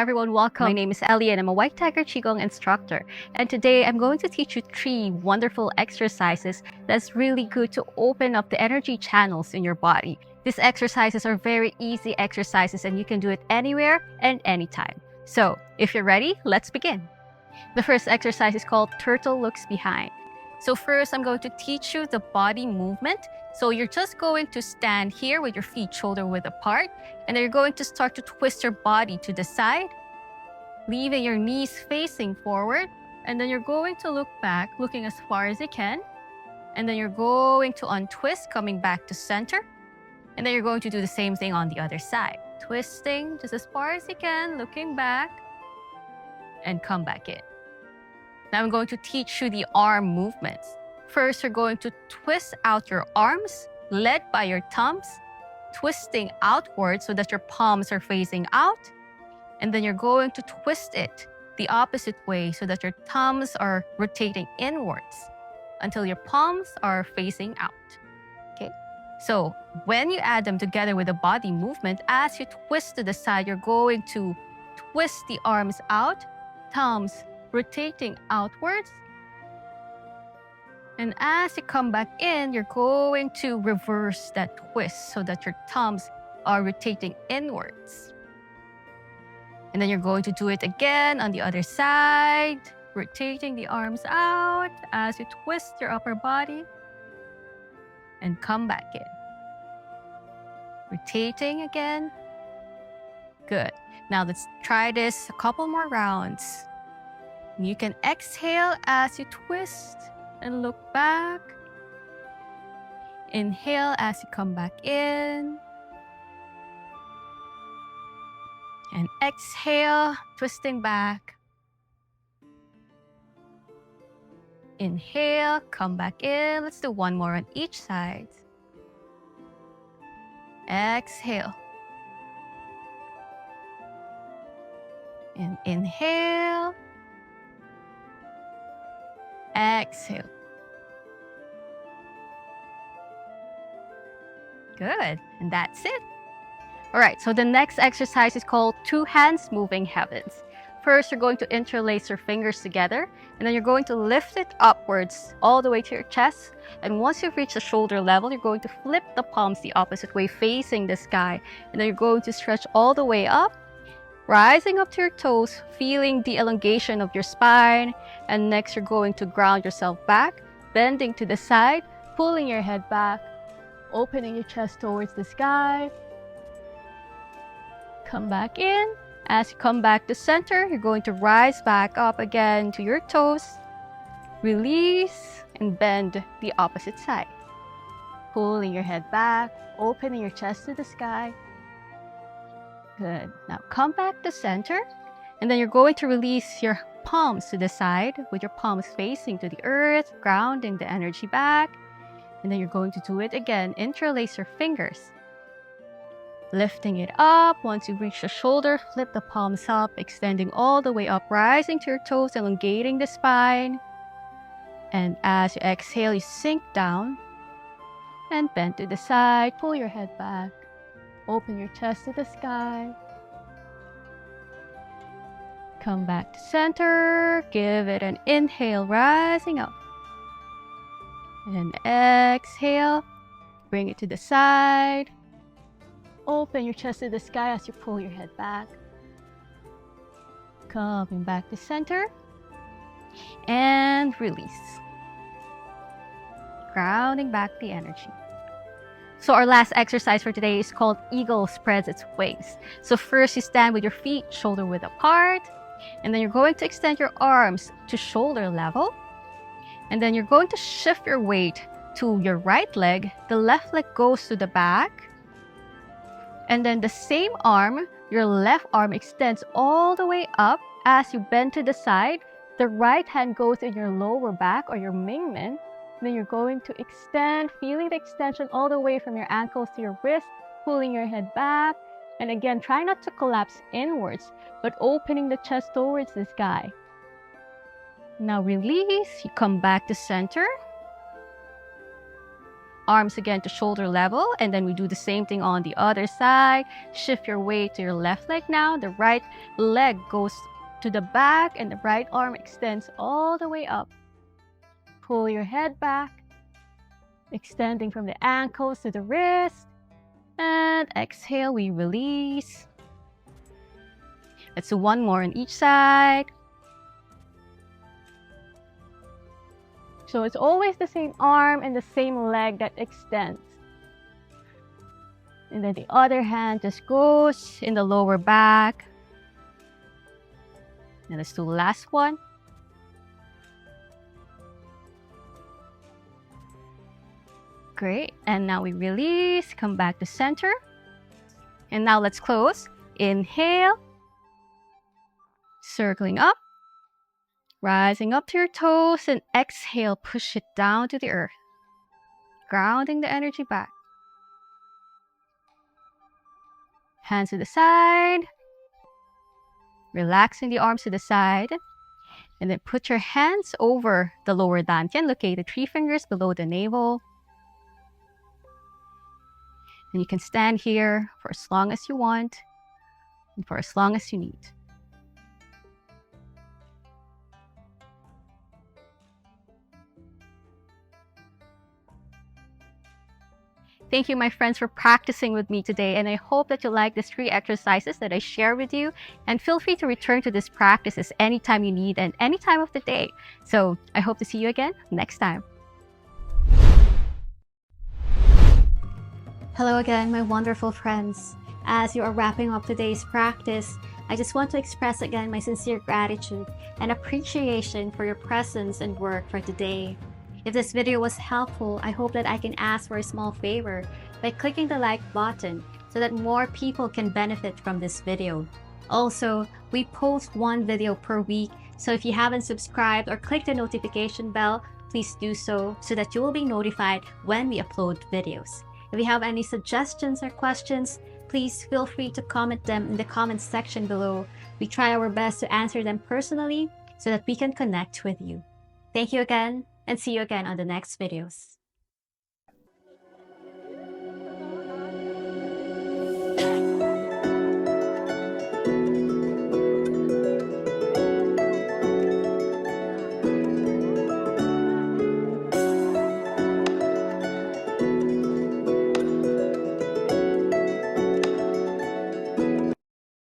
everyone, welcome. My name is Ellie and I'm a White Tiger Qigong instructor. And today I'm going to teach you 3 wonderful exercises that's really good to open up the energy channels in your body. These exercises are very easy exercises and you can do it anywhere and anytime. So if you're ready, let's begin. The first exercise is called Turtle Looks Behind. So first, I'm going to teach you the body movement. So you're just going to stand here with your feet shoulder width apart, and then you're going to start to twist your body to the side, leaving your knees facing forward, and then you're going to look back, looking as far as you can, and then you're going to untwist, coming back to center, and then you're going to do the same thing on the other side. Twisting just as far as you can, looking back, and come back in. Now I'm going to teach you the arm movements. First, you're going to twist out your arms, led by your thumbs, twisting outward so that your palms are facing out. And then you're going to twist it the opposite way so that your thumbs are rotating inwards until your palms are facing out. Okay? So when you add them together with the body movement, as you twist to the side, you're going to twist the arms out, thumbs rotating outwards. And as you come back in, you're going to reverse that twist so that your thumbs are rotating inwards. And then you're going to do it again on the other side, rotating the arms out as you twist your upper body and come back in. Rotating again. Good. Now let's try this a couple more rounds. You can exhale as you twist and look back. Inhale as you come back in. And exhale, twisting back. Inhale, come back in. Let's do one more on each side. Exhale. And inhale. Exhale. Good. And that's it. All right, so the next exercise is called 2 hands moving heavens. First, you're going to interlace your fingers together, and then you're going to lift it upwards all the way to your chest. And once you've reached the shoulder level, you're going to flip the palms the opposite way, facing the sky. And then you're going to stretch all the way up, rising up to your toes, feeling the elongation of your spine. And next, you're going to ground yourself back, bending to the side, pulling your head back, opening your chest towards the sky. Come back in. As you come back to center, you're going to rise back up again to your toes. Release and bend the opposite side. Pulling your head back, opening your chest to the sky. Good. Now come back to center, and then you're going to release your palms to the side with your palms facing to the earth, grounding the energy back. And then you're going to do it again. Interlace your fingers. Lifting it up. Once you reach the shoulder, flip the palms up, extending all the way up, rising to your toes, elongating the spine. And as you exhale, you sink down and bend to the side. Pull your head back. Open your chest to the sky. Come back to center. Give it an inhale, rising up. And exhale. Bring it to the side. Open your chest to the sky as you pull your head back. Coming back to center. And release. Grounding back the energy. So our last exercise for today is called Eagle Spreads Its Wings. So first you stand with your feet shoulder width apart. And then you're going to extend your arms to shoulder level. And then you're going to shift your weight to your right leg. The left leg goes to the back. And then the same arm, your left arm extends all the way up as you bend to the side. The right hand goes in your lower back or your mingmen. Then you're going to extend, feeling the extension all the way from your ankles to your wrist, pulling your head back. And again, try not to collapse inwards, but opening the chest towards the sky. Now release, you come back to center. arms again to shoulder level, and then we do the same thing on the other side. Shift your weight to your left leg now. The right leg goes to the back and the right arm extends all the way up. Pull your head back, extending from the ankles to the wrist, and exhale, we release. Let's do one more on each side. So it's always the same arm and the same leg that extends. And then the other hand just goes in the lower back. And let's do the last one. Great. And now we release, come back to center. And now let's close. Inhale. Circling up. Rising up to your toes, and exhale, push it down to the earth. Grounding the energy back. Hands to the side. Relaxing the arms to the side. And then put your hands over the lower dantian, located 3 fingers below the navel. And you can stand here for as long as you want and for as long as you need. Thank you, my friends, for practicing with me today, and I hope that you like these 3 exercises that I share with you, and feel free to return to these practices anytime you need and any time of the day. So I hope to see you again next time. Hello again, my wonderful friends. As you are wrapping up today's practice, I just want to express again my sincere gratitude and appreciation for your presence and work for today. If this video was helpful, I hope that I can ask for a small favor by clicking the like button so that more people can benefit from this video. Also, we post 1 video per week, so if you haven't subscribed or clicked the notification bell, please do so that you will be notified when we upload videos. If you have any suggestions or questions, please feel free to comment them in the comments section below. We try our best to answer them personally so that we can connect with you. Thank you again, and see you again on the next videos.